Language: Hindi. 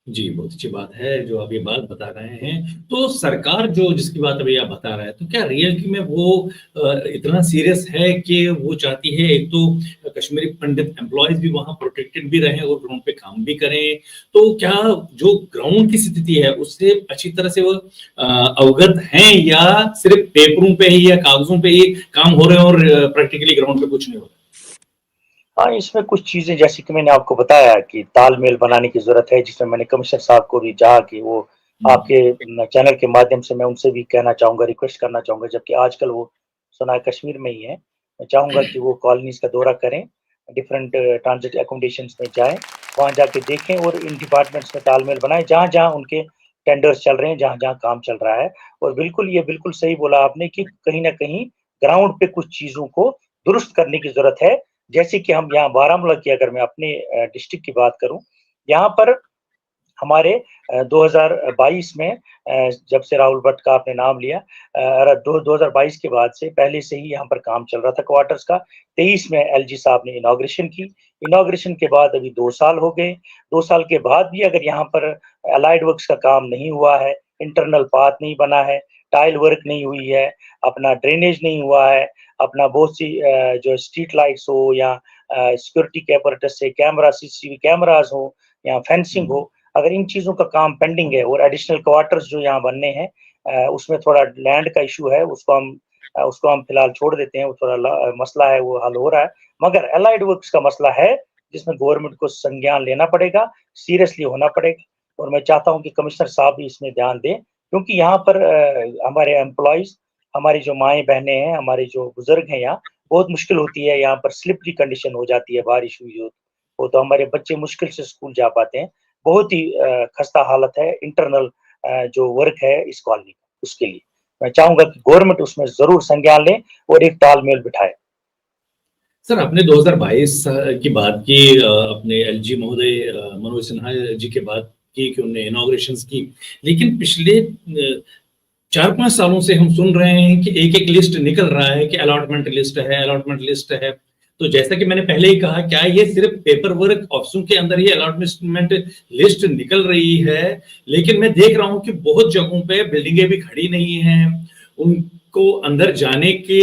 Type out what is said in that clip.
जी, बहुत अच्छी बात है जो आप ये बात बता रहे हैं। तो सरकार जो जिसकी बात अभी आप बता रहे हैं, तो क्या रियलिटी में वो इतना सीरियस है कि वो चाहती है एक तो कश्मीरी पंडित एम्प्लॉइज़ भी वहाँ प्रोटेक्टेड भी रहें और ग्राउंड पे काम भी करें। तो क्या जो ग्राउंड की स्थिति है उससे अच्छी तरह से वो अवगत हैं या सिर्फ़ पेपरों पे ही या कागज़ों पे ही काम हो रहे हैं और प्रैक्टिकली ग्राउंड पे कुछ नहीं हो रहा? हाँ, इसमें कुछ चीज़ें जैसे कि मैंने आपको बताया कि तालमेल बनाने की ज़रूरत है, जिसमें मैंने कमिश्नर साहब को भी चाहा कि वो हुँ, आपके चैनल के माध्यम से मैं उनसे भी कहना चाहूँगा, रिक्वेस्ट करना चाहूँगा, जबकि आजकल वो सुना है कश्मीर में ही है। मैं चाहूँगा कि वो कॉलोनीज़ का दौरा करें, डिफरेंट ट्रांजिट अकोमोडेशंस में जाएँ, वहाँ जाके देखें और इन डिपार्टमेंट्स में तालमेल बनाएँ, जहाँ-जहाँ उनके टेंडर्स चल रहे हैं, जहाँ-जहाँ काम चल रहा है। और बिल्कुल, ये बिल्कुल सही बोला आपने कि कहीं न कहीं ग्राउंड पे कुछ चीज़ों को दुरुस्त करने की ज़रूरत है। जैसे कि हम यहाँ बारामूला की अगर मैं अपने डिस्ट्रिक्ट की बात करूँ, यहाँ पर हमारे 2022 में जब से राहुल भट्ट का आपने नाम लिया, 2022 के बाद से पहले से ही यहाँ पर काम चल रहा था क्वार्टर्स का। 23 में एलजी साहब ने इनॉग्रेशन की। इनॉग्रेशन के बाद अभी 2 साल हो गए। 2 साल के बाद भी अगर यहाँ पर अलाइड वर्क्स का काम नहीं हुआ है, इंटरनल पाथ नहीं बना है, टाइल वर्क नहीं हुई है, अपना ड्रेनेज नहीं हुआ है, अपना बहुत सी जो स्ट्रीट लाइट्स हो या सिक्योरिटी apparatus से कैमरा, सीसीटीवी कैमराज़ हो या फेंसिंग हुँ। हो, अगर इन चीज़ों का काम पेंडिंग है और एडिशनल क्वार्टर्स जो यहाँ बनने हैं, उसमें थोड़ा लैंड का इश्यू है, उसको हम फिलहाल छोड़ देते हैं, वो थोड़ा मसला है, वो हल हो रहा है। मगर एलाइड वर्क्स का मसला है, जिसमें गवर्नमेंट को संज्ञान लेना पड़ेगा, सीरियसली होना पड़ेगा। और मैं चाहता हूँ कि कमिश्नर साहब भी इसमें ध्यान दें, क्योंकि यहाँ पर हमारे एम्प्लॉइज़, हमारी जो माएँ-बहनें हैं, हमारे जो बुज़ुर्ग हैं यहाँ, बहुत मुश्किल होती है, यहाँ पर स्लिपरी कंडीशन हो जाती है, बारिश हुई हो तो हमारे बच्चे मुश्किल से स्कूल जा पाते हैं। बहुत ही खस्ता हालत है इंटरनल जो वर्क है इस कॉलोनी का, उसके लिए। मैं चाहूँगा कि गवर्नमेंट उसमें ज़रूर संज्ञान ले और एक तालमेल बिठाए। सर, आपने 2022 की बात की अपने एलजी महोदय मनोज सिन्हा जी के बाद की कि उन्होंने इनॉग्रेशंस की। लेकिन पिछले 4-5 सालों से हम सुन रहे हैं कि एक-एक लिस्ट निकल रहा है कि अलॉटमेंट लिस्ट है। तो जैसा कि मैंने पहले ही कहा, क्या ये सिर्फ़ पेपर वर्क ऑफिसों के अंदर ही अलॉटमेंट लिस्ट निकल रही है? लेकिन मैं देख रहा हूँ कि बहुत जगहों पे बिल्डिंगें भी खड़ी नहीं हैं। उनको अंदर जाने के